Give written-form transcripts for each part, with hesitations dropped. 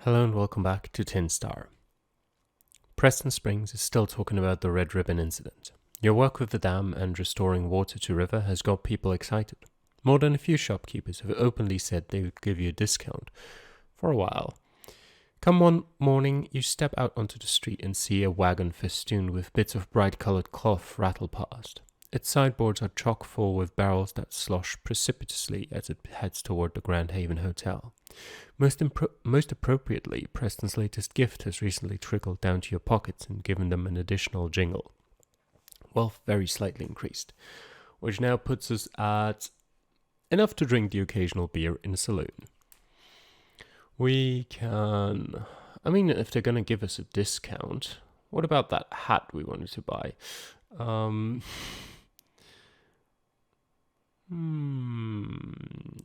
Hello and welcome back to Tin Star. Preston Springs is still talking about the Red Ribbon incident. Your work with the dam and restoring water to river has got people excited. More than a few shopkeepers have openly said they would give you a discount for a while. Come one morning, you step out onto the street and see a wagon festooned with bits of bright-colored cloth rattle past. Its sideboards are chock full with barrels that slosh precipitously as it heads toward the Grand Haven Hotel. Most appropriately, Preston's latest gift has recently trickled down to your pockets and given them an additional jingle. Well, very slightly increased, which now puts us at enough to drink the occasional beer in a saloon. We can... if they're going to give us a discount, what about that hat we wanted to buy?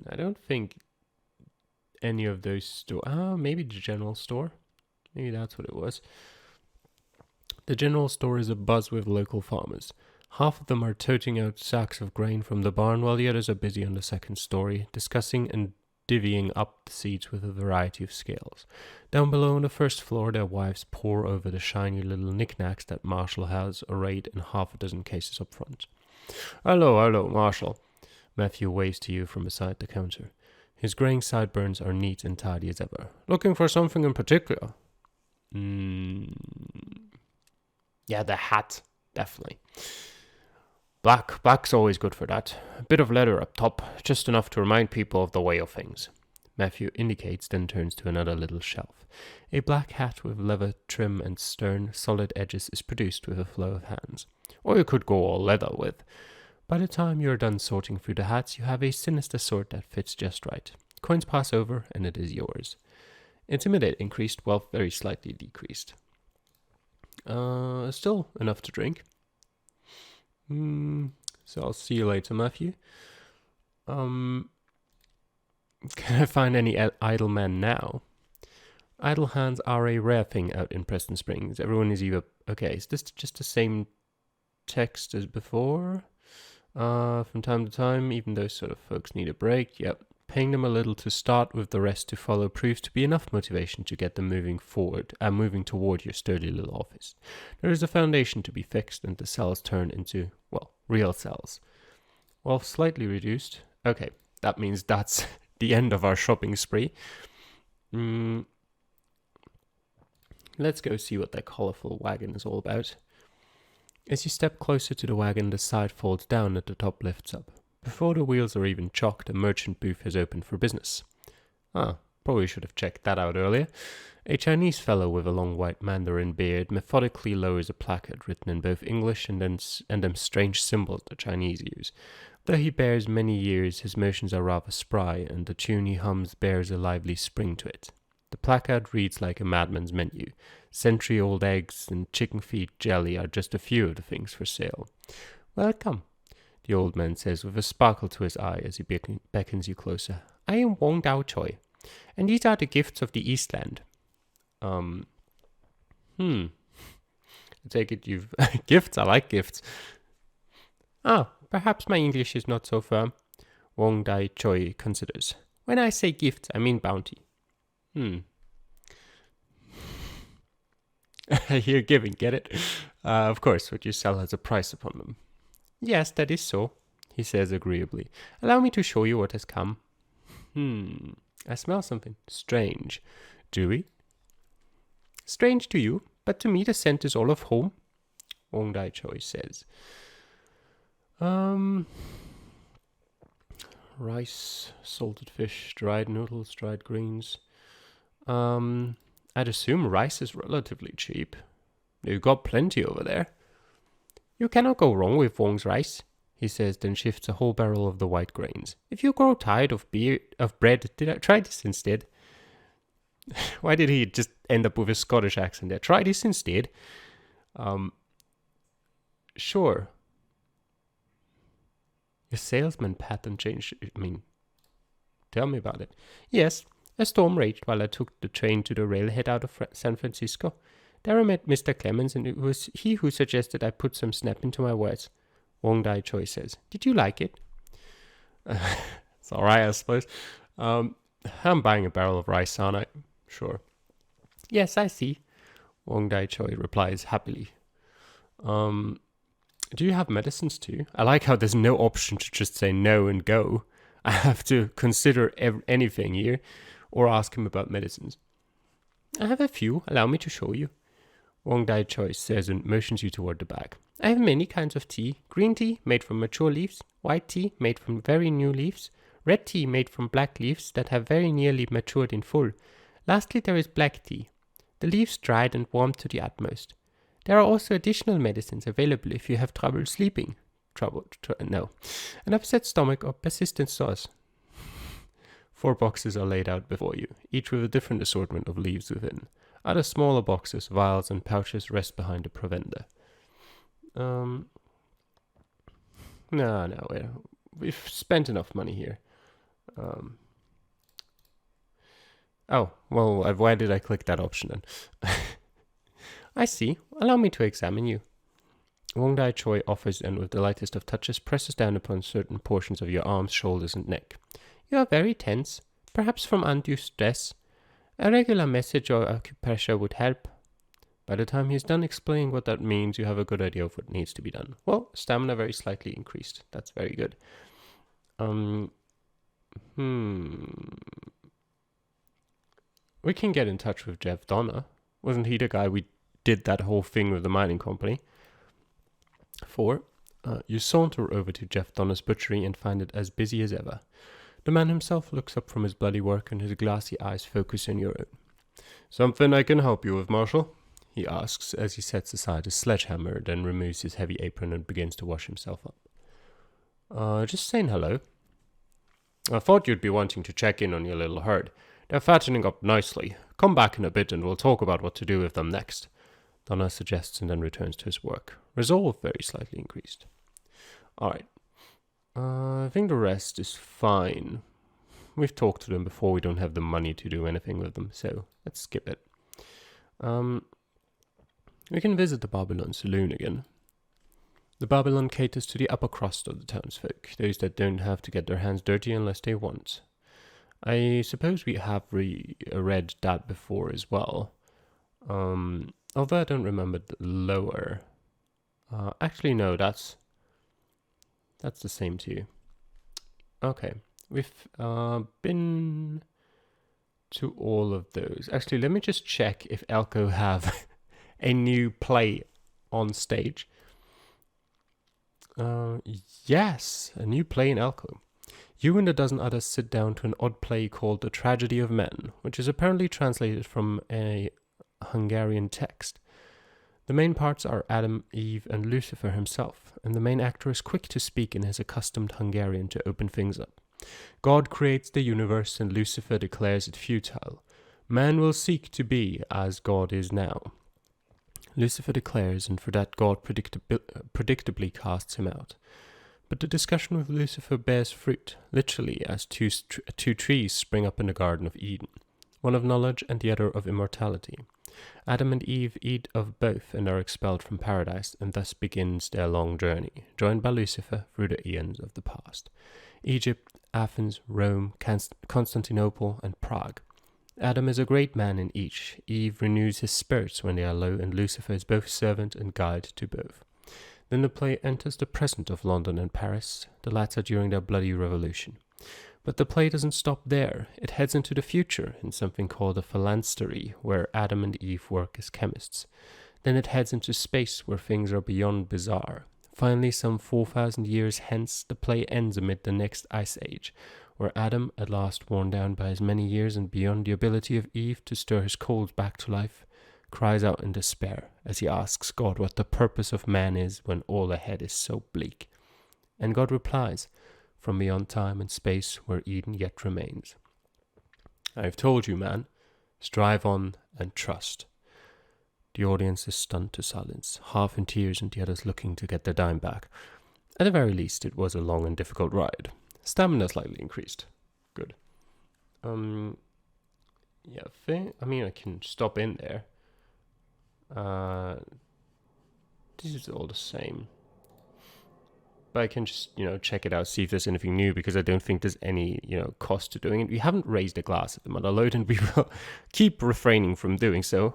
I don't think any of those stores... maybe the general store? Maybe that's what it was. The general store is abuzz with local farmers. Half of them are toting out sacks of grain from the barn, while the others are busy on the second story, discussing and divvying up the seeds with a variety of scales. Down below on the first floor, their wives pore over the shiny little knickknacks that Marshall has arrayed in half a dozen cases up front. Hello, Marshall. Matthew waves to you from beside the counter. His graying sideburns are neat and tidy as ever. Looking for something in particular? Yeah, the hat. Definitely. Black's always good for that. A bit of leather up top, just enough to remind people of the way of things. Matthew indicates, then turns to another little shelf. A black hat with leather trim and stern, solid edges is produced with a flow of hands. Or you could go all leather with. By the time you are done sorting through the hats, you have a sinister sort that fits just right. Coins pass over, and it is yours. Intimidate increased, wealth very slightly decreased. Still enough to drink. So I'll see you later, Matthew. Can I find any idle men now? Idle hands are a rare thing out in Preston Springs. Everyone is either... Okay, is this just the same text as before? From time to time, even those sort of folks need a break. Yep. Paying them a little to start with the rest to follow proves to be enough motivation to get them moving toward your sturdy little office. There is a foundation to be fixed and the cells turn into, real cells. Well, slightly reduced. Okay, that means that's the end of our shopping spree. Let's go see what that colorful wagon is all about. As you step closer to the wagon, the side folds down and the top lifts up. Before the wheels are even chocked, a merchant booth has opened for business. Probably should have checked that out earlier. A Chinese fellow with a long white mandarin beard methodically lowers a placard written in both English and them strange symbols the Chinese use. Though he bears many years, his motions are rather spry, and the tune he hums bears a lively spring to it. The placard reads like a madman's menu. Century-old eggs and chicken feet jelly are just a few of the things for sale. Welcome, the old man says with a sparkle to his eye as he beckons you closer. I am Wong Dao Choi, and these are the gifts of the Eastland. I take it you've... Gifts? I like gifts. Perhaps my English is not so firm. Wong Dai Choi considers. When I say gifts, I mean bounty. I hear giving, get it? Of course, what you sell has a price upon them. Yes, that is so, he says agreeably. Allow me to show you what has come. I smell something strange. Do we? Strange to you, but to me the scent is all of home, Wong Dai Choi says. Rice, salted fish, dried noodles, dried greens. I'd assume rice is relatively cheap. You've got plenty over there. You cannot go wrong with Wong's rice, he says, then shifts a whole barrel of the white grains. If you grow tired of bread, did I try this instead? Why did he just end up with a Scottish accent there? Try this instead. Sure. Your salesman pattern changed. Tell me about it. Yes, a storm raged while I took the train to the railhead out of San Francisco. There I met Mr. Clemens, and it was he who suggested I put some snap into my words. Wong Dai Choi says, Did you like it? It's alright, I suppose. I'm buying a barrel of rice, aren't I? Sure. Yes, I see, Wang Dai Choi replies happily. Do you have medicines too? I like how there's no option to just say no and go. I have to consider anything here or ask him about medicines. I have a few. Allow me to show you. Wang Dai Choi says and motions you toward the bag. I have many kinds of tea. Green tea made from mature leaves, white tea made from very new leaves, red tea made from black leaves that have very nearly matured in full. Lastly, there is black tea, the leaves dried and warmed to the utmost. There are also additional medicines available if you have trouble sleeping. No. An upset stomach or persistent sores. 4 boxes are laid out before you, each with a different assortment of leaves within. Other smaller boxes, vials, and pouches rest behind a provender. No, we've spent enough money here. Oh, well, why did I click that option then? I see. Allow me to examine you. Wang Dai Choi offers and with the lightest of touches presses down upon certain portions of your arms, shoulders, and neck. You are very tense, perhaps from undue stress. A regular massage or acupressure would help. By the time he's done explaining what that means, you have a good idea of what needs to be done. Well, stamina very slightly increased. That's very good. We can get in touch with Jeff Donner. Wasn't he the guy we did that whole thing with the mining company? 4. You saunter over to Jeff Donner's butchery and find it as busy as ever. The man himself looks up from his bloody work and his glassy eyes focus on your own. Something I can help you with, Marshal? He asks as he sets aside his sledgehammer, then removes his heavy apron and begins to wash himself up. Just saying hello. I thought you'd be wanting to check in on your little herd. They're fattening up nicely. Come back in a bit and we'll talk about what to do with them next. Donner suggests and then returns to his work. Resolve very slightly increased. Alright. I think the rest is fine. We've talked to them before. We don't have the money to do anything with them, so let's skip it. We can visit the Babylon Saloon again. The Babylon caters to the upper crust of the townsfolk, those that don't have to get their hands dirty unless they want. I suppose we have read that before as well. Although I don't remember the lower. Actually, no, that's the same too. Okay, we've been to all of those. Actually, let me just check if Elko have a new play on stage. Yes, a new play in Elko. You and a dozen others sit down to an odd play called The Tragedy of Men, which is apparently translated from a Hungarian text. The main parts are Adam, Eve, and Lucifer himself, and the main actor is quick to speak in his accustomed Hungarian to open things up. God creates the universe, and Lucifer declares it futile. Man will seek to be as God is now. Lucifer declares, and for that God predictably casts him out. But the discussion with Lucifer bears fruit, literally as two trees spring up in the Garden of Eden, one of knowledge and the other of immortality. Adam and Eve eat of both and are expelled from paradise, and thus begins their long journey, joined by Lucifer through the eons of the past. Egypt, Athens, Rome, Constantinople, and Prague. Adam is a great man in each. Eve renews his spirits when they are low, and Lucifer is both servant and guide to both. Then the play enters the present of London and Paris, the latter during their bloody revolution. But the play doesn't stop there. It heads into the future in something called a phalanstery, where Adam and Eve work as chemists. Then it heads into space, where things are beyond bizarre. Finally, some 4,000 years hence, the play ends amid the next ice age, where Adam, at last worn down by his many years and beyond the ability of Eve to stir his coals back to life, cries out in despair as he asks God what the purpose of man is when all ahead is so bleak. And God replies, from beyond time and space where Eden yet remains. I have told you, man, strive on and trust. The audience is stunned to silence, half in tears and the others looking to get their dime back. At the very least, it was a long and difficult ride. Stamina slightly increased. Good. I can stop in there. This is all the same. but I can just, check it out, see if there's anything new, because I don't think there's any, cost to doing it. We haven't raised a glass at the mother load, and we will keep refraining from doing so.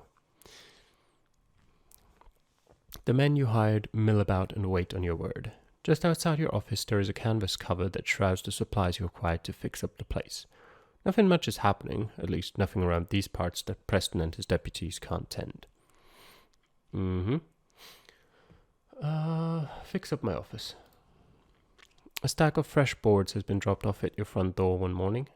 The men you hired mill about and wait on your word. Just outside your office there is a canvas cover that shrouds the supplies you required to fix up the place. Nothing much is happening, at least nothing around these parts that Preston and his deputies can't tend. Fix up my office. A stack of fresh boards has been dropped off at your front door one morning.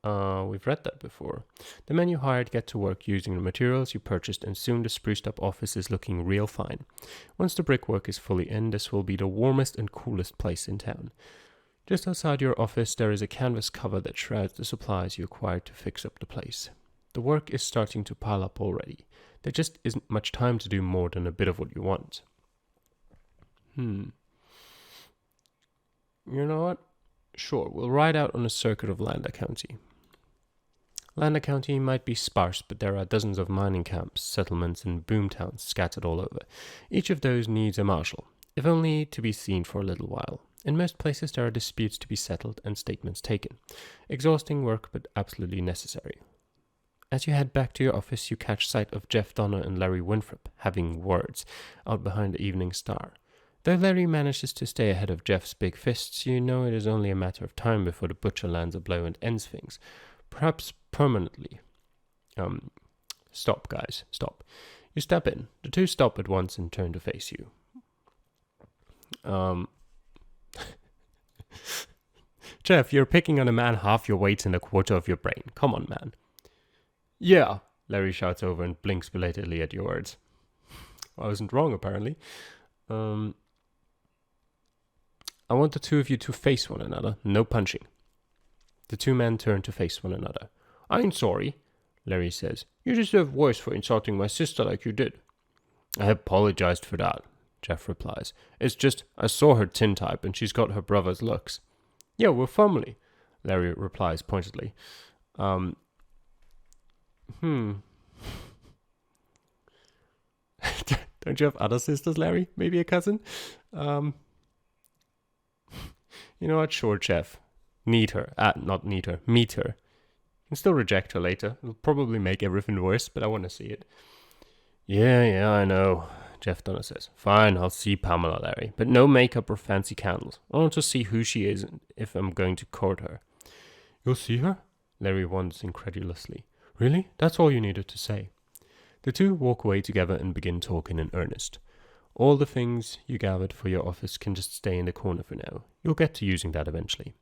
We've read that before. The men you hired get to work using the materials you purchased, and soon the spruced up office is looking real fine. Once the brickwork is fully in, this will be the warmest and coolest place in town. Just outside your office there is a canvas cover that shrouds the supplies you acquired to fix up the place. The work is starting to pile up already. There just isn't much time to do more than a bit of what you want. You know what? Sure, we'll ride out on a circuit of Lander County. Lander County might be sparse, but there are dozens of mining camps, settlements, and boomtowns scattered all over. Each of those needs a marshal, if only to be seen for a little while. In most places there are disputes to be settled and statements taken. Exhausting work, but absolutely necessary. As you head back to your office, you catch sight of Jeff Donner and Larry Winthrop having words out behind the Evening Star. Though Larry manages to stay ahead of Jeff's big fists, you know it is only a matter of time before the butcher lands a blow and ends things. Perhaps permanently. Stop, guys, stop. You step in. The two stop at once and turn to face you. Jeff, you're picking on a man half your weight and a quarter of your brain. Come on, man. Yeah, Larry shouts over and blinks belatedly at your words. I wasn't wrong, apparently. I want the two of you to face one another, no punching. The two men turn to face one another. I ain't sorry, Larry says. You deserve worse for insulting my sister like you did. I apologized for that, Jeff replies. It's just, I saw her tintype and she's got her brother's looks. Yeah, we're family, Larry replies pointedly. Don't you have other sisters, Larry? Maybe a cousin? You know what? Sure, Jeff. Meet her. Meet her. You can still reject her later. It'll probably make everything worse, but I want to see it. Yeah, I know, Jeff Donner says. Fine, I'll see Pamela, Larry. But no makeup or fancy candles. I want to see who she is and if I'm going to court her. You'll see her? Larry wonders incredulously. Really? That's all you needed to say. The two walk away together and begin talking in earnest. All the things you gathered for your office can just stay in the corner for now. You'll get to using that eventually.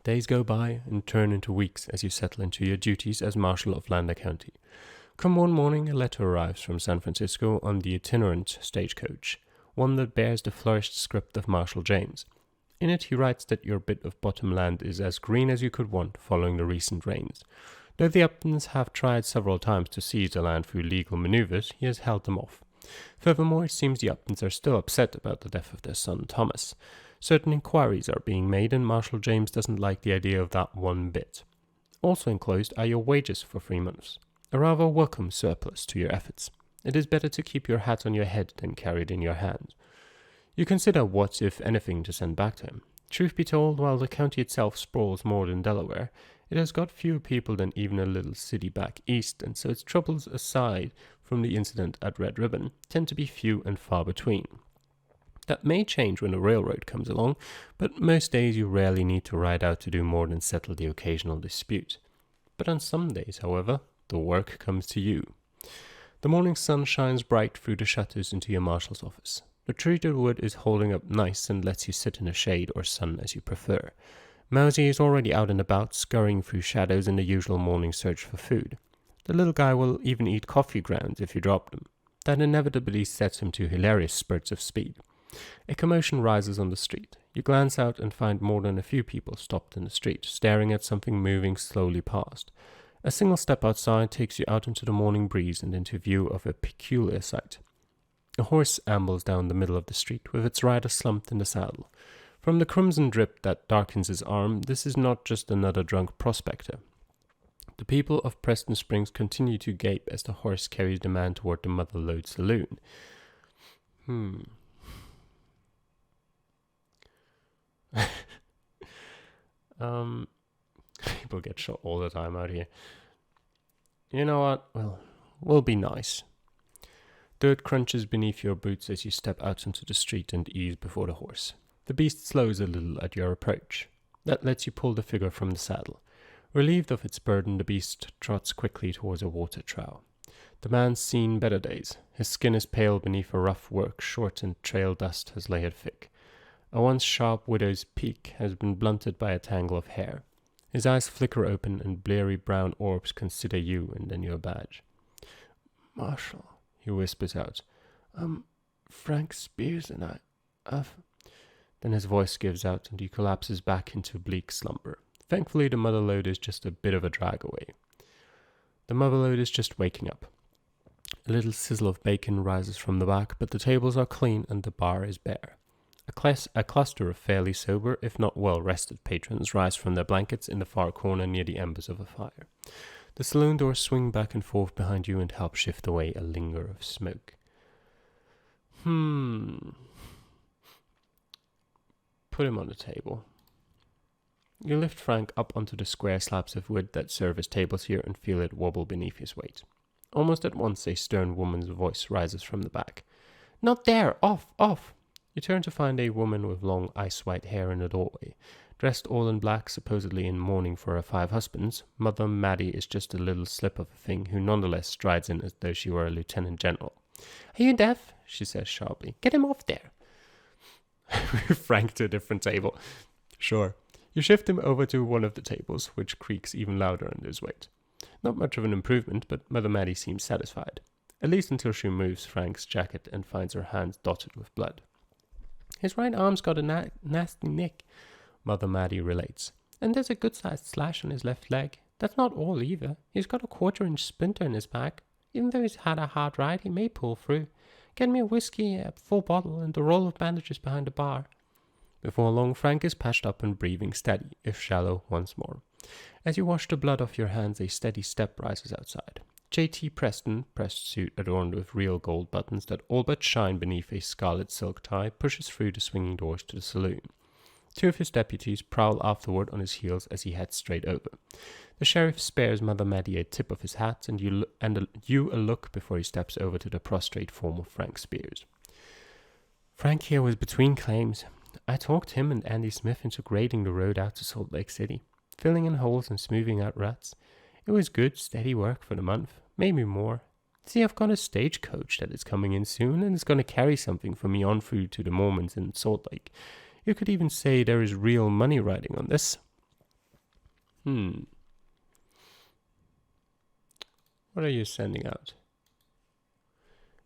Days go by and turn into weeks as you settle into your duties as Marshal of Lander County. Come one morning, a letter arrives from San Francisco on the itinerant stagecoach, one that bears the flourished script of Marshal James. In it he writes that your bit of bottom land is as green as you could want following the recent rains. Though the Uptons have tried several times to seize the land through legal maneuvers, he has held them off. Furthermore, it seems the Uptons are still upset about the death of their son Thomas. Certain inquiries are being made, and Marshal James doesn't like the idea of that one bit. Also enclosed are your wages for 3 months, a rather welcome surplus to your efforts. It is better to keep your hat on your head than carry it in your hand. You consider what, if anything, to send back to him. Truth be told, while the county itself sprawls more than Delaware, it has got fewer people than even a little city back east, and so its troubles, aside from the incident at Red Ribbon, tend to be few and far between. That may change when the railroad comes along, but most days you rarely need to ride out to do more than settle the occasional dispute. But on some days, however, the work comes to you. The morning sun shines bright through the shutters into your marshal's office. The treated wood is holding up nice and lets you sit in the shade or sun as you prefer. Mousy is already out and about, scurrying through shadows in the usual morning search for food. The little guy will even eat coffee grounds if you drop them. That inevitably sets him to hilarious spurts of speed. A commotion rises on the street. You glance out and find more than a few people stopped in the street, staring at something moving slowly past. A single step outside takes you out into the morning breeze and into view of a peculiar sight. A horse ambles down the middle of the street, with its rider slumped in the saddle. From the crimson drip that darkens his arm, this is not just another drunk prospector. The people of Preston Springs continue to gape as the horse carries the man toward the Mother Lode Saloon. People get shot all the time out here. You know what? Well, we'll be nice. Dirt crunches beneath your boots as you step out into the street and ease before the horse. The beast slows a little at your approach. That lets you pull the figure from the saddle. Relieved of its burden, the beast trots quickly towards a water trough. The man's seen better days. His skin is pale beneath a rough work, short and trail dust has layered thick. A once sharp widow's peak has been blunted by a tangle of hair. His eyes flicker open and bleary brown orbs consider you and then your badge. Marshal, he whispers out. Frank Spears and I've... Then his voice gives out and he collapses back into bleak slumber. Thankfully, the mother lode is just a bit of a drag away. The mother lode is just waking up. A little sizzle of bacon rises from the back, but the tables are clean and the bar is bare. A cluster of fairly sober, if not well-rested patrons rise from their blankets in the far corner near the embers of a fire. The saloon doors swing back and forth behind you and help shift away a linger of smoke. Put him on the table. You lift Frank up onto the square slabs of wood that serve as tables here and feel it wobble beneath his weight. Almost at once a stern woman's voice rises from the back. Not there! Off! Off! You turn to find a woman with long ice-white hair in the doorway. Dressed all in black, supposedly in mourning for her 5 husbands, Mother Maddie is just a little slip of a thing who nonetheless strides in as though she were a lieutenant general. Are you deaf? She says sharply. Get him off there. Frank to a different table. Sure. You shift him over to one of the tables, which creaks even louder under his weight. Not much of an improvement, but Mother Maddie seems satisfied. At least until she removes Frank's jacket and finds her hands dotted with blood. His right arm's got a nasty nick, Mother Maddie relates. And there's a good-sized slash on his left leg. That's not all either. He's got a 1/4-inch splinter in his back. Even though he's had a hard ride, he may pull through. Get me a whiskey, a full bottle, and a roll of bandages behind the bar. Before long, Frank is patched up and breathing steady, if shallow, once more. As you wash the blood off your hands, a steady step rises outside. J.T. Preston, pressed suit adorned with real gold buttons that all but shine beneath a scarlet silk tie, pushes through the swinging doors to the saloon. 2 of his deputies prowl afterward on his heels as he heads straight over. The sheriff spares Mother Maddie a tip of his hat and you a look before he steps over to the prostrate form of Frank Spears. Frank here was between claims. I talked him and Andy Smith into grading the road out to Salt Lake City, filling in holes and smoothing out ruts. It was good, steady work for the month, maybe more. See, I've got a stagecoach that is coming in soon, and it's going to carry something for me on through to the Mormons in Salt Lake. You could even say there is real money riding on this. What are you sending out?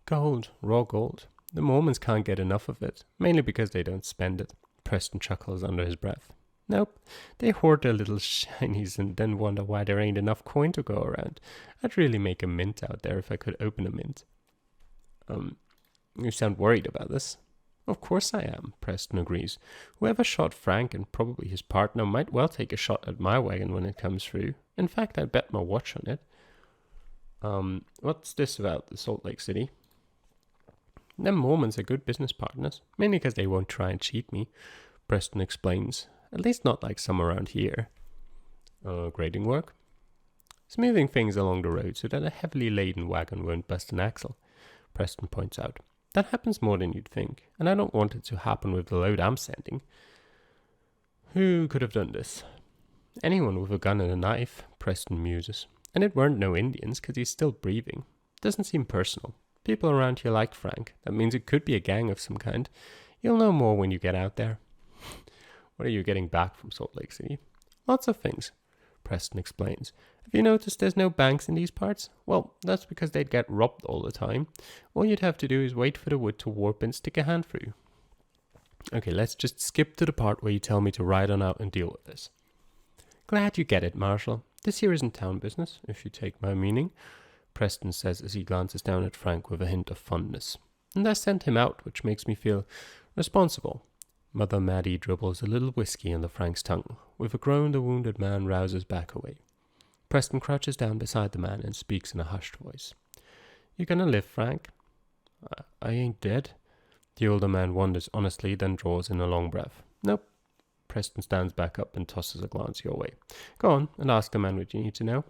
Gold, raw gold. The Mormons can't get enough of it, mainly because they don't spend it. Preston chuckles under his breath. Nope, they hoard their little shinies and then wonder why there ain't enough coin to go around. I'd really make a mint out there if I could open a mint. You sound worried about this. Of course I am, Preston agrees. Whoever shot Frank and probably his partner might well take a shot at my wagon when it comes through. In fact, I'd bet my watch on it. What's this about the Salt Lake City? Them Mormons are good business partners, mainly because they won't try and cheat me, Preston explains. At least not like some around here. Grading work? Smoothing things along the road so that a heavily laden wagon won't bust an axle, Preston points out. That happens more than you'd think, and I don't want it to happen with the load I'm sending. Who could have done this? Anyone with a gun and a knife, Preston muses. And it weren't no Indians, 'cause he's still breathing. Doesn't seem personal. People around here like Frank. That means it could be a gang of some kind. You'll know more when you get out there. What are you getting back from Salt Lake City? Lots of things, Preston explains. Have you noticed there's no banks in these parts? Well, that's because they'd get robbed all the time. All you'd have to do is wait for the wood to warp and stick a hand through. Okay, let's just skip to the part where you tell me to ride on out and deal with this. Glad you get it, Marshal. This here isn't town business, if you take my meaning, Preston says as he glances down at Frank with a hint of fondness. And I sent him out, which makes me feel responsible. Mother Maddie dribbles a little whiskey under Frank's tongue. With a groan, the wounded man rouses back away. Preston crouches down beside the man and speaks in a hushed voice. You gonna live, Frank? I ain't dead. The older man wonders honestly, then draws in a long breath. Nope. Preston stands back up and tosses a glance your way. Go on and ask the man what you need to know.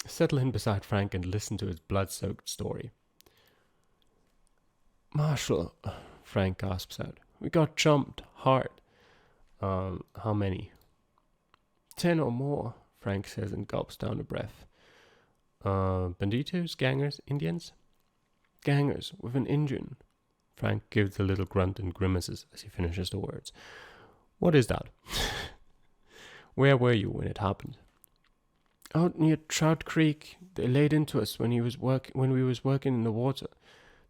Settle in beside Frank and listen to his blood-soaked story. Marshal, Frank gasps out. We got jumped hard. How many? 10 or more, Frank says and gulps down a breath. Banditos, gangers, Indians? Gangers, with an engine. Frank gives a little grunt and grimaces as he finishes the words. What is that? Where were you when it happened? Out near Trout Creek. They laid into us when we was working in the water.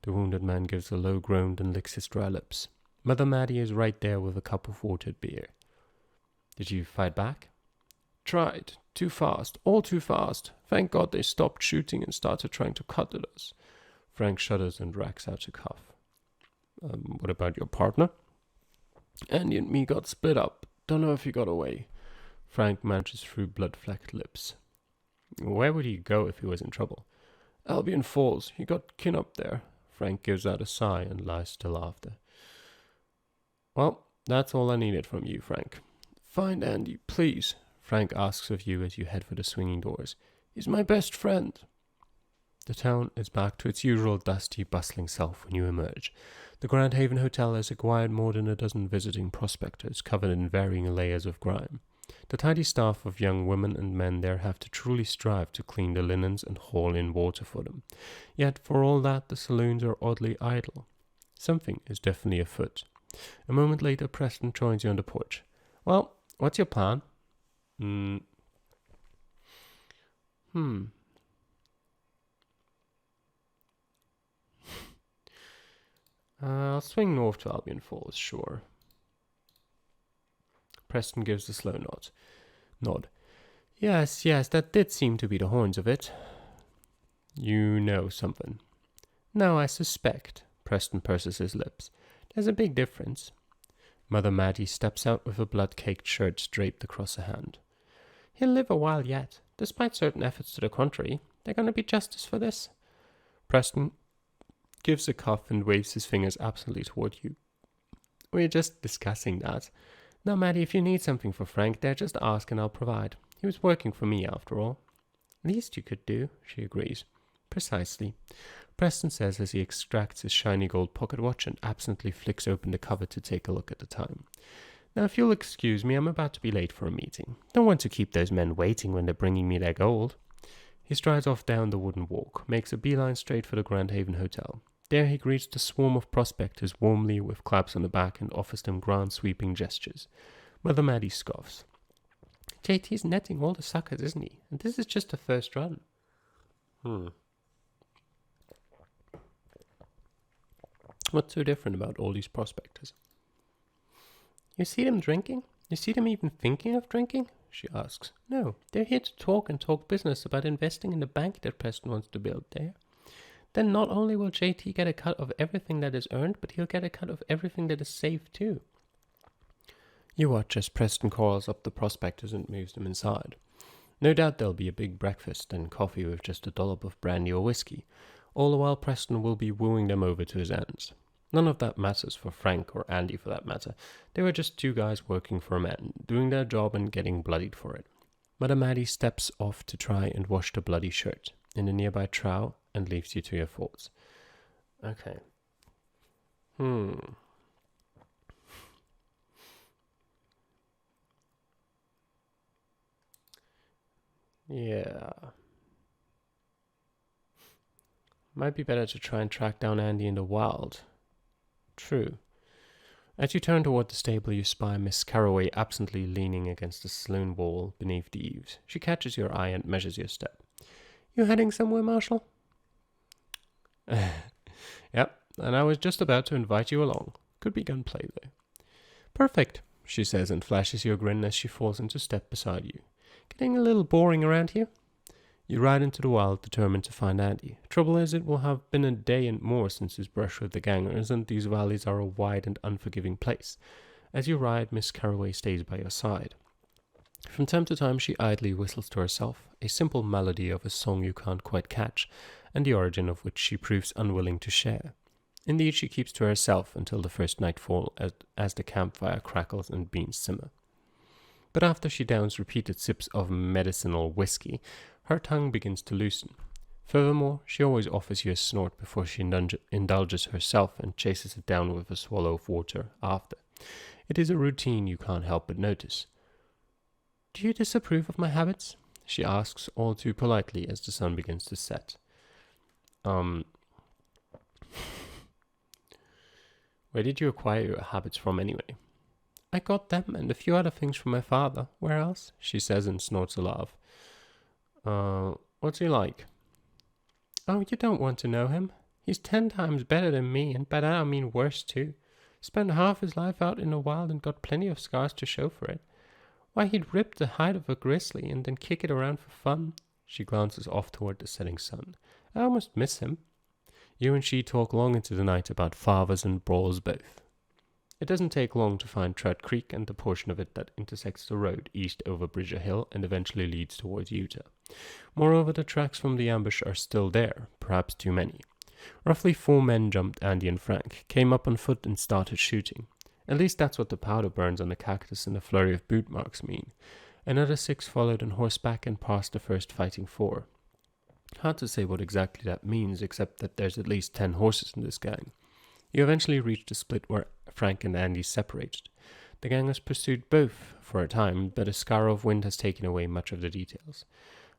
The wounded man gives a low groan and licks his dry lips. Mother Maddie is right there with a cup of watered beer. Did you fight back? Tried. Too fast. All too fast. Thank God they stopped shooting and started trying to cut at us. Frank shudders and racks out a cough. What about your partner? Andy and me got split up. Don't know if he got away. Frank manages through blood-flecked lips. Where would he go if he was in trouble? Albion Falls. He got kin up there. Frank gives out a sigh and lies still after. Well, that's all I needed from you, Frank. Find Andy, please, Frank asks of you as you head for the swinging doors. He's my best friend. The town is back to its usual dusty, bustling self when you emerge. The Grand Haven Hotel has acquired more than a dozen visiting prospectors, covered in varying layers of grime. The tidy staff of young women and men there have to truly strive to clean the linens and haul in water for them. Yet, for all that, the saloons are oddly idle. Something is definitely afoot. A moment later, Preston joins you on the porch. Well, what's your plan? I'll swing north to Albion Falls, sure. Preston gives a slow nod. Yes, that did seem to be the horns of it. You know something. No, I suspect. Preston purses his lips. There's a big difference. Mother Maddie steps out with a blood-caked shirt draped across her hand. He'll live a while yet. Despite certain efforts to the contrary, there's going to be justice for this. Preston gives a cough and waves his fingers absently toward you. We're just discussing that. Now, Maddie, if you need something for Frank there, just ask and I'll provide. He was working for me, after all. Least you could do, she agrees. Precisely. Preston says as he extracts his shiny gold pocket watch and absently flicks open the cover to take a look at the time. Now, if you'll excuse me, I'm about to be late for a meeting. Don't want to keep those men waiting when they're bringing me their gold. He strides off down the wooden walk, makes a beeline straight for the Grand Haven Hotel. There he greets the swarm of prospectors warmly with claps on the back and offers them grand sweeping gestures. Mother Maddie scoffs. JT's netting all the suckers, isn't he? And this is just the first run. What's so different about all these prospectors? You see them drinking? You see them even thinking of drinking? She asks. No, they're here to talk business about investing in the bank that Preston wants to build there. Then not only will JT get a cut of everything that is earned, but he'll get a cut of everything that is saved too. You watch as Preston calls up the prospectors and moves them inside. No doubt there'll be a big breakfast and coffee with just a dollop of brandy or whiskey. All the while Preston will be wooing them over to his ends. None of that matters for Frank or Andy for that matter. They were just two guys working for a man, doing their job and getting bloodied for it. Mother Maddie steps off to try and wash the bloody shirt in the nearby trough and leaves you to your thoughts. Okay. Yeah. Might be better to try and track down Andy in the wild. True. As you turn toward the stable, you spy Miss Carroway absently leaning against the saloon wall beneath the eaves. She catches your eye and measures your step. You heading somewhere, Marshal? Yep, and I was just about to invite you along. Could be gunplay, though. Perfect, she says and flashes you a grin as she falls into step beside you. Getting a little boring around here? You ride into the wild, determined to find Andy. Trouble is, it will have been a day and more since his brush with the gangers, and these valleys are a wide and unforgiving place. As you ride, Miss Carroway stays by your side. From time to time she idly whistles to herself, a simple melody of a song you can't quite catch, and the origin of which she proves unwilling to share. Indeed, she keeps to herself until the first nightfall as the campfire crackles and beans simmer. But after she downs repeated sips of medicinal whiskey, her tongue begins to loosen. Furthermore, she always offers you a snort before she indulges herself and chases it down with a swallow of water after. It is a routine you can't help but notice. "Do you disapprove of my habits?" she asks all too politely as the sun begins to set. Where did you acquire your habits from anyway? "I got them and a few other things from my father. Where else?" she says and snorts a laugh. What's he like?" "Oh, you don't want to know him. He's 10 times better than me, and by that I mean worse too. Spent half his life out in the wild and got plenty of scars to show for it. Why, he'd rip the hide of a grizzly and then kick it around for fun." She glances off toward the setting sun. "I almost miss him." You and she talk long into the night about fathers and brawls both. It doesn't take long to find Trout Creek and the portion of it that intersects the road east over Bridger Hill and eventually leads towards Utah. Moreover, the tracks from the ambush are still there, perhaps too many. Roughly 4 men jumped Andy and Frank, came up on foot and started shooting. At least that's what the powder burns on the cactus and the flurry of boot marks mean. Another 6 followed on horseback and passed the first fighting 4. Hard to say what exactly that means, except that there's at least 10 horses in this gang. You eventually reach the split where Frank and Andy separated. The gang has pursued both for a time, but a scour of wind has taken away much of the details.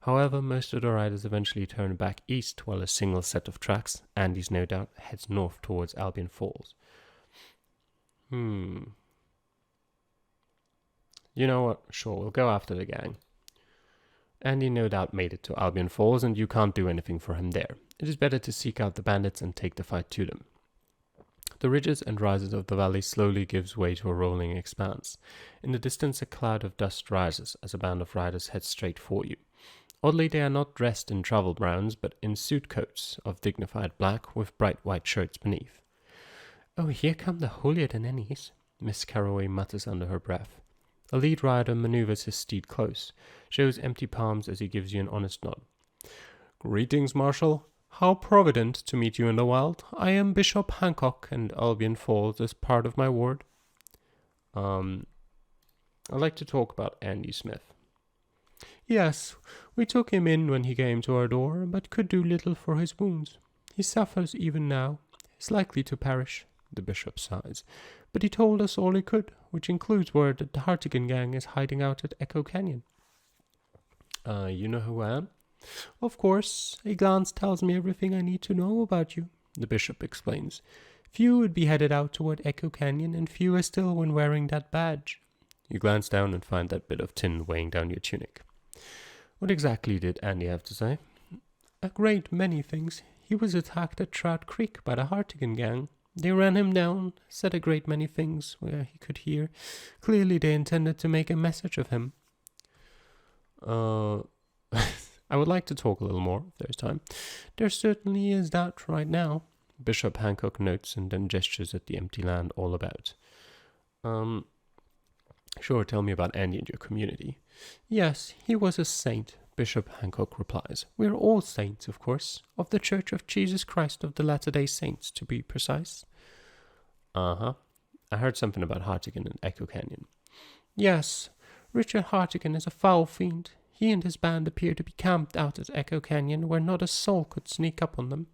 However, most of the riders eventually turn back east, while a single set of tracks, Andy's no doubt, heads north towards Albion Falls. You know what? Sure, we'll go after the gang. Andy no doubt made it to Albion Falls, and you can't do anything for him there. It is better to seek out the bandits and take the fight to them. The ridges and rises of the valley slowly gives way to a rolling expanse. In the distance a cloud of dust rises as a band of riders heads straight for you. Oddly, they are not dressed in travel browns, but in suit coats of dignified black with bright white shirts beneath. "Oh, here come the holier-than-any's," Miss Carroway mutters under her breath. A lead rider maneuvers his steed close, shows empty palms as he gives you an honest nod. "Greetings, Marshal. How provident to meet you in the wild. I am Bishop Hancock, and Albion Falls is part of my ward." I'd like to talk about Andy Smith. "Yes, we took him in when he came to our door, but could do little for his wounds. He suffers even now. Is likely to perish," the bishop sighs. "But he told us all he could, which includes word that the Hartigan gang is hiding out at Echo Canyon." You know who I am?" "Of course. A glance tells me everything I need to know about you," the bishop explains. "Few would be headed out toward Echo Canyon, and fewer still when wearing that badge." You glance down and find that bit of tin weighing down your tunic. What exactly did Andy have to say? "A great many things. He was attacked at Trout Creek by the Hartigan gang. They ran him down, said a great many things where he could hear. Clearly they intended to make a message of him." I would like to talk a little more, if there's time. "There certainly is that right now," Bishop Hancock notes and then gestures at the empty land all about. Sure, tell me about Andy and your community." "Yes, he was a saint," Bishop Hancock replies. "We're all saints, of course, of the Church of Jesus Christ of the Latter-day Saints, to be precise." I heard something about Hartigan and Echo Canyon. "Yes, Richard Hartigan is a foul fiend. He and his band appear to be camped out at Echo Canyon, where not a soul could sneak up on them."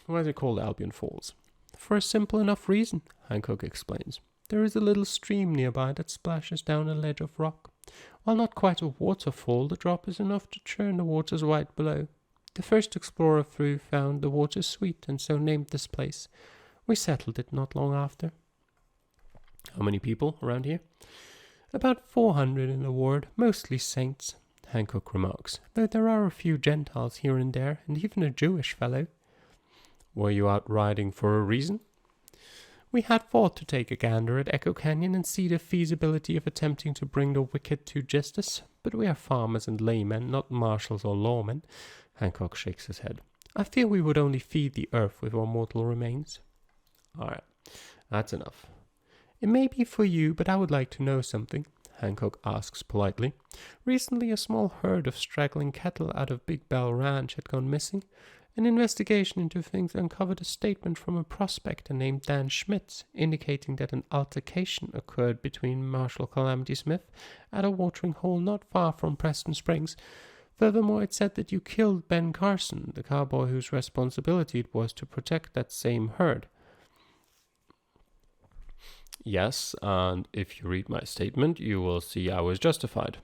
Why is it called Albion Falls? "For a simple enough reason," Hancock explains. "There is a little stream nearby that splashes down a ledge of rock. While not quite a waterfall, the drop is enough to churn the waters white below. The first explorer through found the water sweet, and so named this place. We settled it not long after." How many people around here? "About 400 in the ward, mostly saints," Hancock remarks, "though there are a few Gentiles here and there, and even a Jewish fellow." "Were you out riding for a reason?" "We had thought to take a gander at Echo Canyon and see the feasibility of attempting to bring the wicked to justice, but we are farmers and laymen, not marshals or lawmen." Hancock shakes his head. "I fear we would only feed the earth with our mortal remains." "Alright, that's enough." "It may be for you, but I would like to know something," Hancock asks politely. "Recently a small herd of straggling cattle out of Big Bell Ranch had gone missing. An investigation into things uncovered a statement from a prospector named Dan Schmitz indicating that an altercation occurred between Marshal Calamity Smith at a watering hole not far from Preston Springs. Furthermore, it said that you killed Ben Carson, the cowboy whose responsibility it was to protect that same herd. Yes, and if you read my statement, you will see I was justified.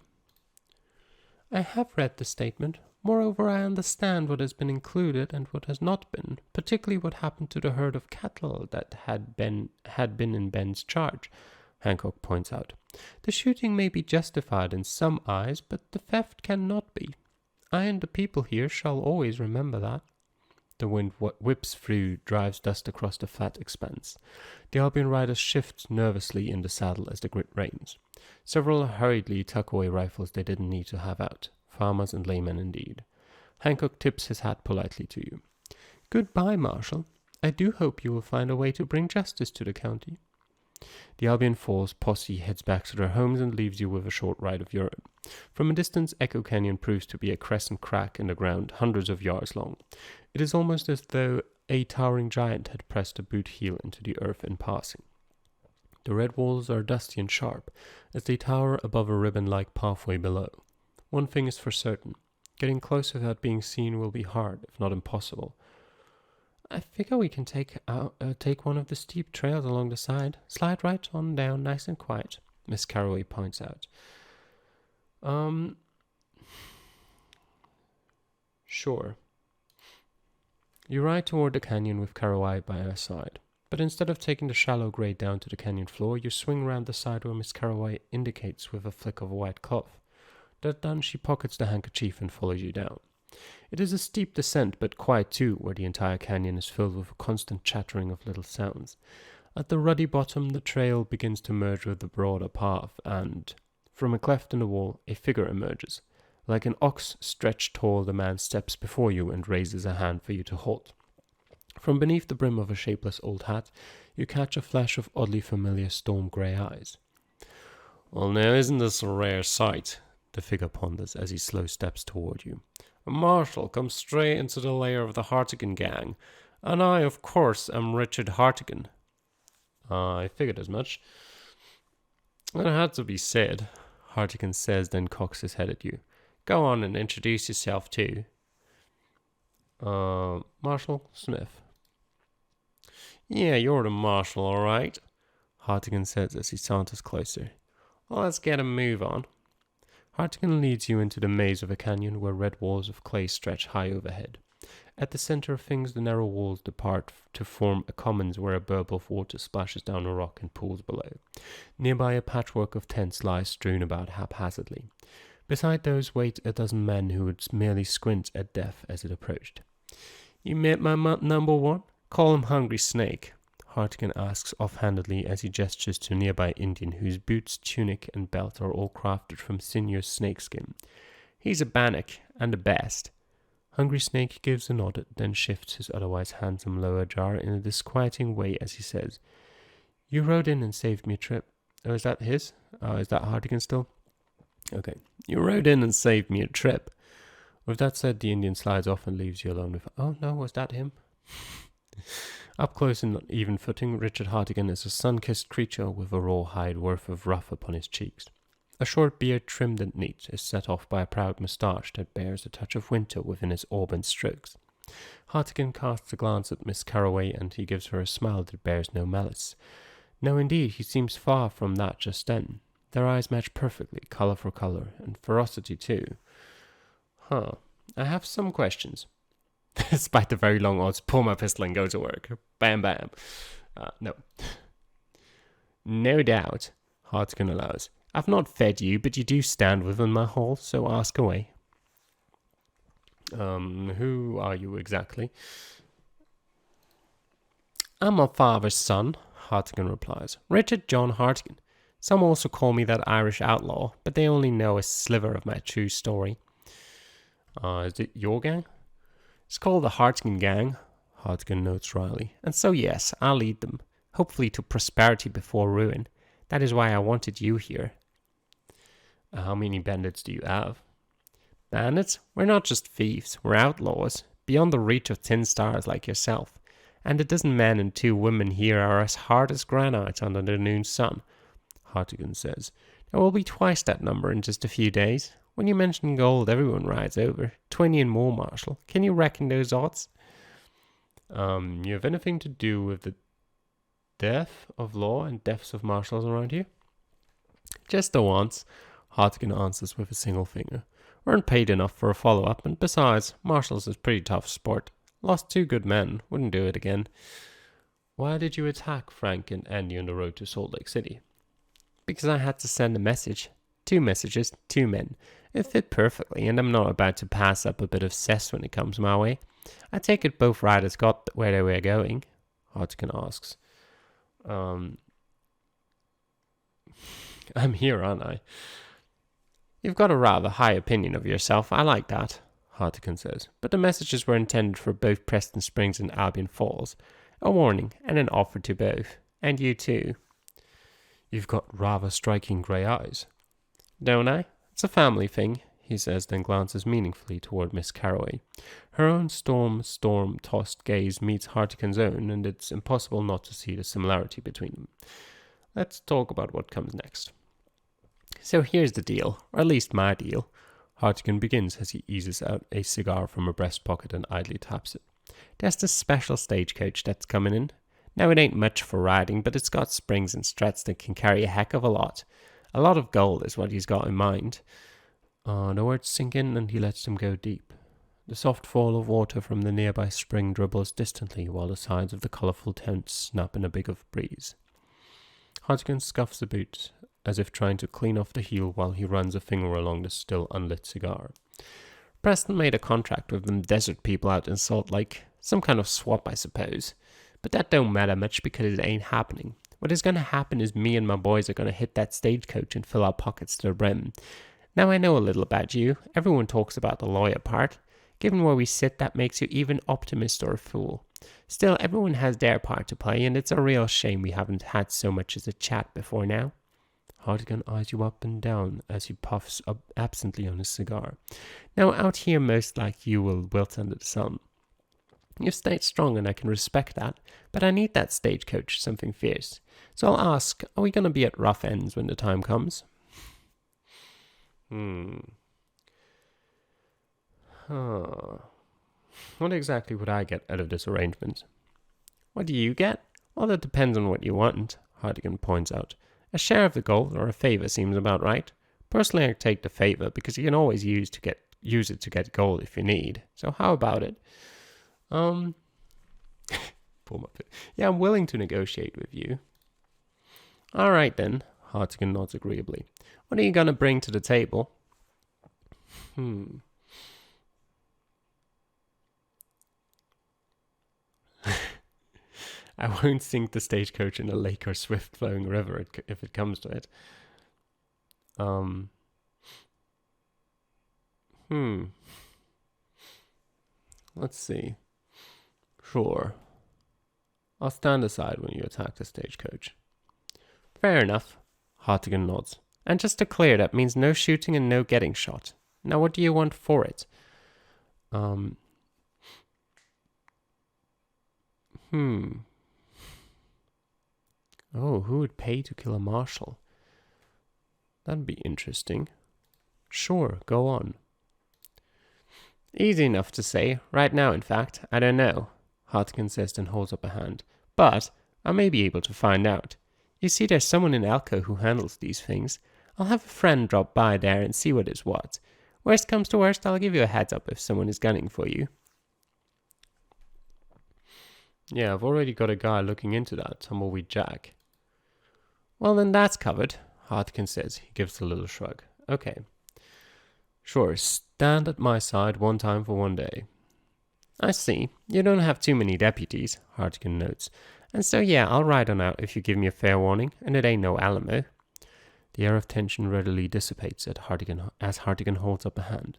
I have read the statement. Moreover, I understand what has been included and what has not been, particularly what happened to the herd of cattle that had been in Ben's charge, Hancock points out. The shooting may be justified in some eyes, but the theft cannot be. I and the people here shall always remember that. The wind whips through, drives dust across the flat expanse. The Albion rider shifts nervously in the saddle as the grit rains. Several hurriedly tuck away rifles they didn't need to have out. Farmers and laymen indeed. Hancock tips his hat politely to you. Goodbye, Marshal. I do hope you will find a way to bring justice to the county. The Albion Falls posse heads back to their homes and leaves you with a short ride of your own. From a distance, Echo Canyon proves to be a crescent crack in the ground hundreds of yards long. It is almost as though a towering giant had pressed a boot heel into the earth in passing. The red walls are dusty and sharp, as they tower above a ribbon-like pathway below. One thing is for certain. Getting close without being seen will be hard, if not impossible. I figure we can take one of the steep trails along the side. Slide right on down, nice and quiet, Miss Carroway points out. Sure. You ride toward the canyon with Carroway by her side. But instead of taking the shallow grade down to the canyon floor, you swing round the side where Miss Carroway indicates with a flick of a white cloth. That done, she pockets the handkerchief and follows you down. It is a steep descent, but quiet too, where the entire canyon is filled with a constant chattering of little sounds. At the ruddy bottom, the trail begins to merge with the broader path, and from a cleft in the wall, a figure emerges. Like an ox stretched tall, the man steps before you and raises a hand for you to halt. From beneath the brim of a shapeless old hat, you catch a flash of oddly familiar storm-grey eyes. Well, now isn't this a rare sight? The figure ponders as he slow steps toward you. A marshal comes straight into the lair of the Hartigan gang, and I, of course, am Richard Hartigan. I figured as much. It had to be said, Hartigan says, then cocks his head at you. Go on and introduce yourself too. Marshal Smith. Yeah, you're the marshal, all right, Hartigan says as he saunters closer. Well, let's get a move on. Hartigan leads you into the maze of a canyon where red walls of clay stretch high overhead. At the center of things, the narrow walls depart to form a commons where a burble of water splashes down a rock and pools below. Nearby, a patchwork of tents lies strewn about haphazardly. Beside those wait a dozen men who would merely squint at death as it approached. You met my number one? Call him Hungry Snake, Hartigan asks offhandedly as he gestures to a nearby Indian whose boots, tunic, and belt are all crafted from sinuous snakeskin. He's a bannock, and the best. Hungry Snake gives a nod, then shifts his otherwise handsome lower jaw in a disquieting way as he says, You rode in and saved me a trip. Oh, is that his? Is that Hartigan still? Okay. You rode in and saved me a trip. With that said, the Indian slides off and leaves you alone with, Oh no, was that him? Up close and even footing, Richard Hartigan is a sun-kissed creature with a raw hide worth of rough upon his cheeks. A short beard, trimmed and neat, is set off by a proud moustache that bears a touch of winter within his auburn strokes. Hartigan casts a glance at Miss Carroway, and he gives her a smile that bears no malice. No, indeed, he seems far from that just then. Their eyes match perfectly, colour for colour, and ferocity too. I have some questions. Despite the very long odds, pull my pistol and go to work. Bam, bam. No. No doubt, Hartigan allows. I've not fed you, but you do stand within my hall, so ask away. Who are you exactly? I'm my father's son, Hartigan replies. Richard John Hartigan. Some also call me that Irish outlaw, but they only know a sliver of my true story. Is it your gang? It's called the Hartigan Gang, Hartigan notes wryly. And so yes, I'll lead them, hopefully to prosperity before ruin. That is why I wanted you here. How many bandits do you have? Bandits? We're not just thieves, we're outlaws. beyond the reach of thin stars like yourself. And a dozen men and 2 women here are as hard as granite under the noon sun, Hartigan says. There will be twice that number in just a few days. When you mention gold, everyone rides over. 20 and more, Marshal. Can you reckon those odds? You have anything to do with the death of law and deaths of marshals around here? Just the once, Hartigan answers with a single finger. Weren't paid enough for a follow-up, and besides, marshals is pretty tough sport. Lost 2 good men, wouldn't do it again. Why did you attack Frank and Andy on the road to Salt Lake City? Because I had to send a message. 2 messages, 2 men. It fit perfectly, and I'm not about to pass up a bit of cess when it comes my way. I take it both riders got where they were going, Hartigan asks. I'm here, aren't I? You've got a rather high opinion of yourself. I like that, Hartigan says. But the messages were intended for both Preston Springs and Albion Falls. A warning and an offer to both. And you too. You've got rather striking grey eyes. Don't I? It's a family thing, he says, then glances meaningfully toward Miss Carroway. Her own storm-tossed gaze meets Hartigan's own, and it's impossible not to see the similarity between them. Let's talk about what comes next. So here's the deal, or at least my deal. Hartigan begins as he eases out a cigar from a breast pocket and idly taps it. There's this special stagecoach that's coming in. Now it ain't much for riding, but it's got springs and struts that can carry a heck of a lot. A lot of gold is what he's got in mind. The words sink in and he lets them go deep. The soft fall of water from the nearby spring dribbles distantly while the sides of the colourful tent snap in a big of breeze. Hartigan scuffs a boot, as if trying to clean off the heel while he runs a finger along the still unlit cigar. Preston made a contract with them desert people out in Salt Lake. Some kind of swap, I suppose. But that don't matter much because it ain't happening. What is going to happen is me and my boys are going to hit that stagecoach and fill our pockets to the brim. Now I know a little about you. Everyone talks about the lawyer part. Given where we sit, that makes you even optimist or a fool. Still, everyone has their part to play, and it's a real shame we haven't had so much as a chat before now. Hartigan eyes you up and down as he puffs up absently on his cigar. Now out here most like you will wilt under the sun. You've stayed strong and I can respect that, but I need that stagecoach, something fierce. So I'll ask, are we going to be at rough ends when the time comes? What exactly would I get out of this arrangement? What do you get? Well, that depends on what you want, Hartigan points out. A share of the gold or a favour seems about right. Personally, I take the favour because you can always use it to get gold if you need. So how about it? Pull my foot. Yeah, I'm willing to negotiate with you. All right then, Hartigan nods agreeably. What are you going to bring to the table? I won't sink the stagecoach in a lake or swift-flowing river if it comes to it. Let's see. Sure. I'll stand aside when you attack the stagecoach. Fair enough, Hartigan nods. And just to clear, that means no shooting and no getting shot. Now what do you want for it? Oh, who would pay to kill a marshal? That'd be interesting. Sure, go on. Easy enough to say. Right now, in fact, I don't know, Hartigan says, then holds up a hand. But I may be able to find out. You see, there's someone in Elko who handles these things. I'll have a friend drop by there and see what is what. Worst comes to worst, I'll give you a heads up if someone is gunning for you. Yeah, I've already got a guy looking into that, Tumbleweed Jack. Well, then that's covered, Hartigan says. He gives a little shrug. Okay. Sure, stand at my side one time for one day. I see. You don't have too many deputies, Hartigan notes. And so yeah, I'll ride on out if you give me a fair warning, and it ain't no Alamo. The air of tension readily dissipates as Hartigan holds up a hand.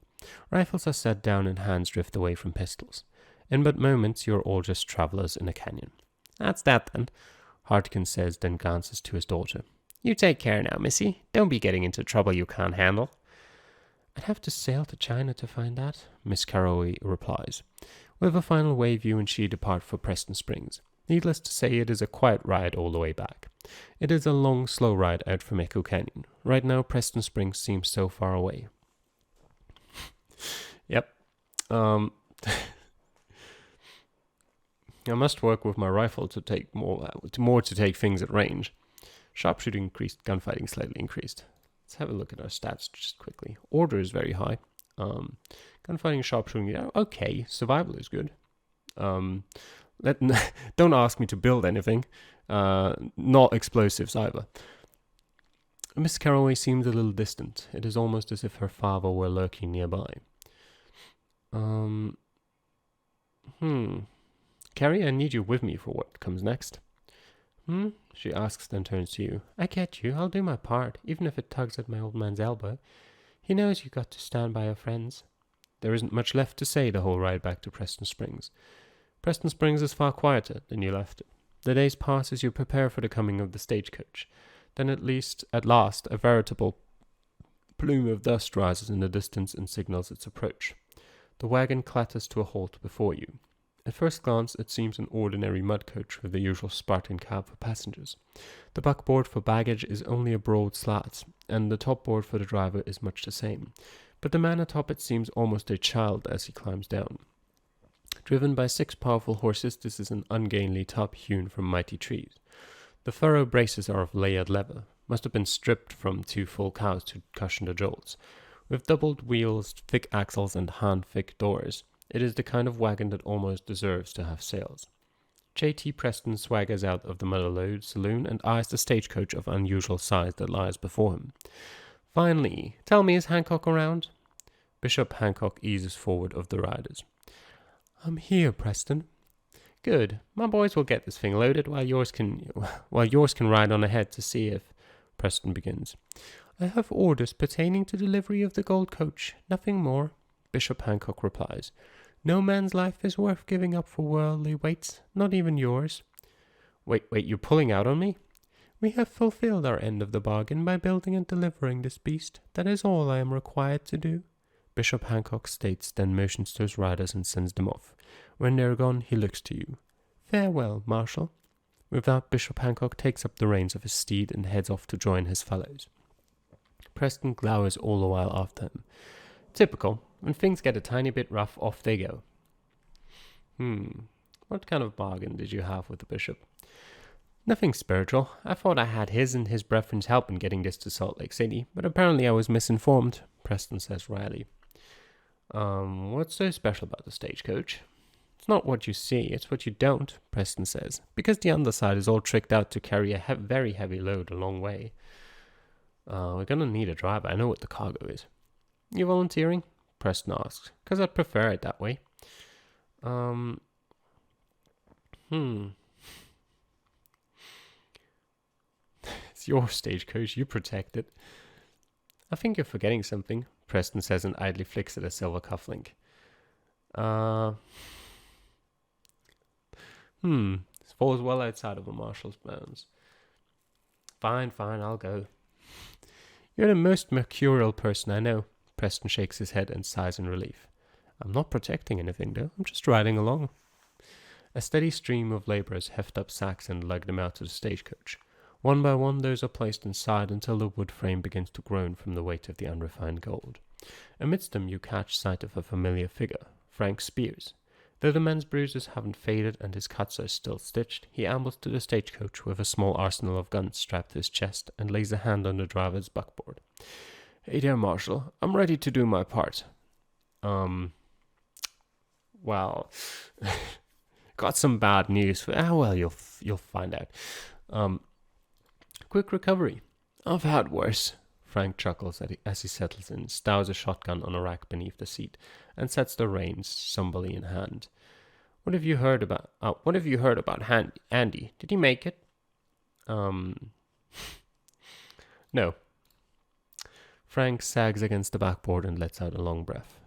Rifles are set down and hands drift away from pistols. In but moments, you're all just travellers in a canyon. That's that then, Hartigan says, then glances to his daughter. You take care now, missy. Don't be getting into trouble you can't handle. I'd have to sail to China to find that, Miss Carroway replies. With a final wave, you and she depart for Preston Springs. Needless to say, it is a quiet ride all the way back. It is a long, slow ride out from Echo Canyon. Right now, Preston Springs seems so far away. Yep. I must work with my rifle to take more to take things at range. Sharpshooting increased, gunfighting slightly increased. Let's have a look at our stats just quickly. Order is very high. Gunfighting, sharpshooting, yeah, okay. Survival is good. Don't ask me to build anything. Not explosives either. Miss Carroway seems a little distant. It is almost as if her father were lurking nearby. Carrie, I need you with me for what comes next. She asks, then turns to you. I get you. I'll do my part, even if it tugs at my old man's elbow. He knows you got to stand by your friends. There isn't much left to say the whole ride back to Preston Springs. Preston Springs is far quieter than you left it. The days pass as you prepare for the coming of the stagecoach. Then at last, a veritable plume of dust rises in the distance and signals its approach. The wagon clatters to a halt before you. At first glance, it seems an ordinary mud coach with the usual Spartan cab for passengers. The buckboard for baggage is only a broad slat, and the top board for the driver is much the same. But the man atop it seems almost a child as he climbs down. Driven by 6 powerful horses, this is an ungainly top hewn from mighty trees. The furrow braces are of layered leather, must have been stripped from 2 full cows to cushion the jolts. With doubled wheels, thick axles, and hand-thick doors, it is the kind of wagon that almost deserves to have sails. J.T. Preston swaggers out of the Motherlode saloon and eyes the stagecoach of unusual size that lies before him. Finally, tell me, is Hancock around? Bishop Hancock eases forward of the riders. I'm here, Preston. Good. My boys will get this thing loaded while yours can ride on ahead to see if... Preston begins. I have orders pertaining to delivery of the gold coach, nothing more. Bishop Hancock replies. No man's life is worth giving up for worldly weights, not even yours. Wait, you're pulling out on me? We have fulfilled our end of the bargain by building and delivering this beast. That is all I am required to do. Bishop Hancock states, then motions to his riders and sends them off. When they are gone, he looks to you. Farewell, Marshal. With that, Bishop Hancock takes up the reins of his steed and heads off to join his fellows. Preston glowers all the while after him. Typical. When things get a tiny bit rough, off they go. What kind of bargain did you have with the bishop? Nothing spiritual. I thought I had his and his brethren's help in getting this to Salt Lake City, but apparently I was misinformed, Preston says wryly. What's so special about the stagecoach? It's not what you see, it's what you don't, Preston says, because the underside is all tricked out to carry a very heavy load a long way. We're gonna need a driver. I know what the cargo is. You volunteering? Preston asks, because I'd prefer it that way. It's your stagecoach, you protect it. I think you're forgetting something, Preston says and idly flicks at a silver cufflink. This falls well outside of a marshal's bounds. Fine, I'll go. You're the most mercurial person I know. Preston shakes his head and sighs in relief. I'm not protecting anything, though. I'm just riding along. A steady stream of labourers heft up sacks and lug them out to the stagecoach. One by one, those are placed inside until the wood frame begins to groan from the weight of the unrefined gold. Amidst them, you catch sight of a familiar figure, Frank Spears. Though the man's bruises haven't faded and his cuts are still stitched, he ambles to the stagecoach with a small arsenal of guns strapped to his chest and lays a hand on the driver's buckboard. Hey there, Marshal. I'm ready to do my part. Well, got some bad news. You'll find out. Quick recovery. I've had worse. Frank chuckles as he settles in, stows a shotgun on a rack beneath the seat, and sets the reins somberly in hand. What have you heard about Andy? Did he make it? No. Frank sags against the backboard and lets out a long breath.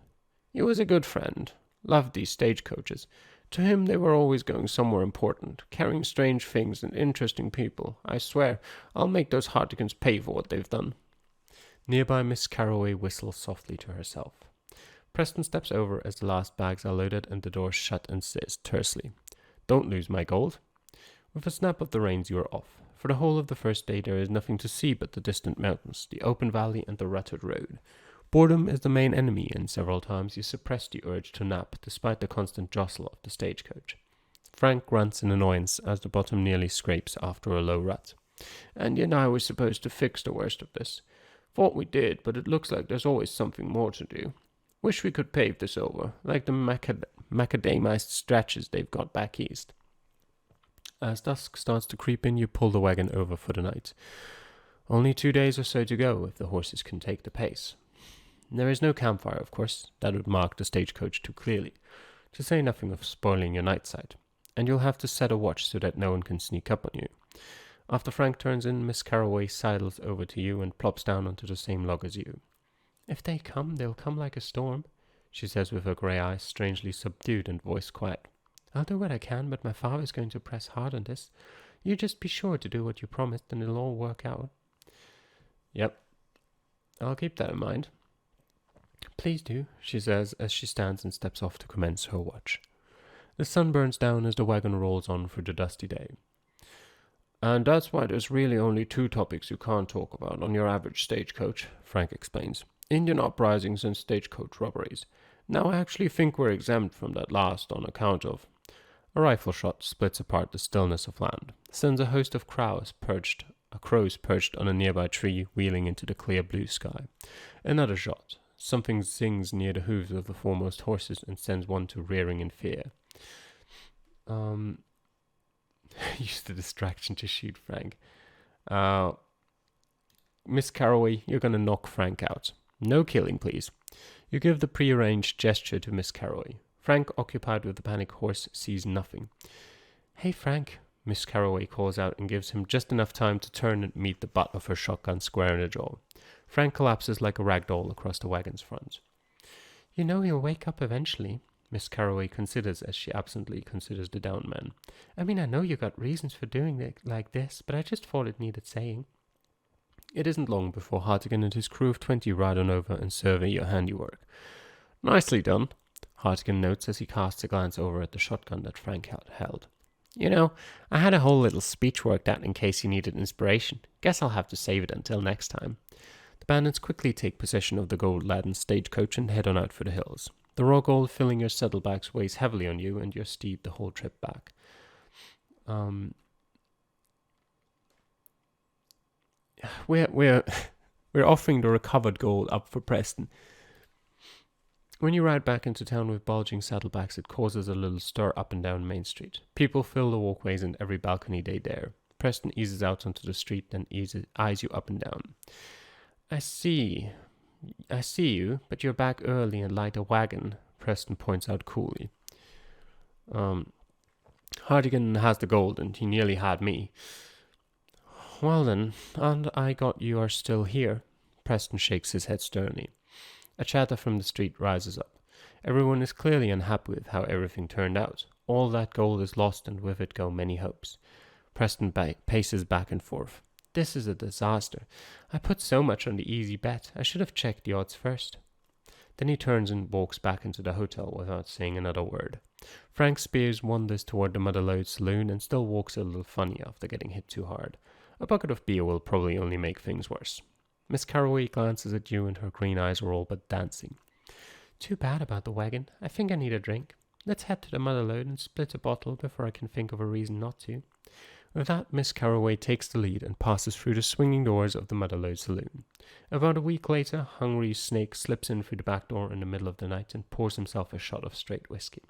He was a good friend. Loved these stagecoaches. To him they were always going somewhere important, carrying strange things and interesting people. I swear, I'll make those hartigans pay for what they've done. Nearby, Miss Carroway whistles softly to herself. Preston steps over as the last bags are loaded and the door shut and says tersely, "Don't lose my gold." With a snap of the reins you are off. For the whole of the first day there is nothing to see but the distant mountains, the open valley and the rutted road. Boredom is the main enemy, and several times you suppress the urge to nap despite the constant jostle of the stagecoach. Frank grunts in annoyance as the bottom nearly scrapes after a low rut. "Andy and I were supposed to fix the worst of this. Thought we did, but it looks like there's always something more to do. Wish we could pave this over, like the macadamized stretches they've got back east." As dusk starts to creep in, you pull the wagon over for the night. Only 2 days or so to go if the horses can take the pace. There is no campfire, of course. That would mark the stagecoach too clearly, to say nothing of spoiling your night sight. And you'll have to set a watch so that no one can sneak up on you. After Frank turns in, Miss Carroway sidles over to you and plops down onto the same log as you. "If they come, they'll come like a storm," she says with her grey eyes strangely subdued and voice quiet. "I'll do what I can, but my father's going to press hard on this. You just be sure to do what you promised and it'll all work out." "Yep, I'll keep that in mind." "Please do," she says as she stands and steps off to commence her watch. The sun burns down as the wagon rolls on through the dusty day. "And that's why there's really only 2 topics you can't talk about on your average stagecoach," Frank explains. "Indian uprisings and stagecoach robberies. Now I actually think we're exempt from that last on account of..." A rifle shot splits apart the stillness of land, sends a host of crows perched on a nearby tree wheeling into the clear blue sky. Another shot. Something zings near the hooves of the foremost horses and sends one to rearing in fear. Use the distraction to shoot Frank. "Miss Carroway, you're gonna knock Frank out. No killing, please." You give the prearranged gesture to Miss Carroway. Frank, occupied with the panic horse, sees nothing. "Hey, Frank," Miss Carroway calls out and gives him just enough time to turn and meet the butt of her shotgun square in the jaw. Frank collapses like a rag doll across the wagon's front. "You know he'll wake up eventually," Miss Carroway considers as she absently considers the downed man. "I mean, I know you got reasons for doing it like this, but I just thought it needed saying." It isn't long before Hartigan and his crew of 20 ride on over and survey your handiwork. "Nicely done," Hartigan notes as he casts a glance over at the shotgun that Frank held. "You know, I had a whole little speech worked out in case you needed inspiration. Guess I'll have to save it until next time." The bandits quickly take possession of the gold-laden stagecoach and head on out for the hills. The raw gold filling your saddlebags weighs heavily on you and your steed the whole trip back. We're offering the recovered gold up for Preston. When you ride back into town with bulging saddlebags, it causes a little stir up and down Main Street. People fill the walkways and every balcony they dare. Preston eases out onto the street, then eyes you up and down. I see you, but you're back early and light a wagon," Preston points out coolly. "Hartigan has the gold, and he nearly had me." "Well then, and I got you are still here." Preston shakes his head sternly. A chatter from the street rises up. Everyone is clearly unhappy with how everything turned out. All that gold is lost, and with it go many hopes. Preston paces back and forth. "This is a disaster. I put so much on the easy bet. I should have checked the odds first." Then he turns and walks back into the hotel without saying another word. Frank Spears wanders toward the Motherlode saloon and still walks a little funny after getting hit too hard. A bucket of beer will probably only make things worse. Miss Carroway glances at you and her green eyes are all but dancing. "Too bad about the wagon. I think I need a drink. Let's head to the Motherlode and split a bottle before I can think of a reason not to." With that, Miss Carroway takes the lead and passes through the swinging doors of the Motherlode saloon. About a week later, Hungry Snake slips in through the back door in the middle of the night and pours himself a shot of straight whiskey.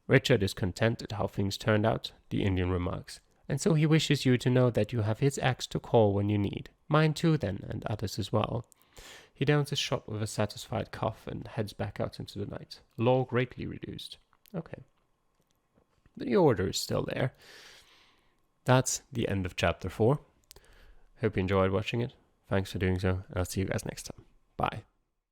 "Richard is content at how things turned out," the Indian remarks, "and so he wishes you to know that you have his axe to call when you need. Mine too, then, and others as well." He downs his shot with a satisfied cough and heads back out into the night. Law greatly reduced. Okay. But the order is still there. That's the end of chapter 4. Hope you enjoyed watching it. Thanks for doing so, and I'll see you guys next time. Bye.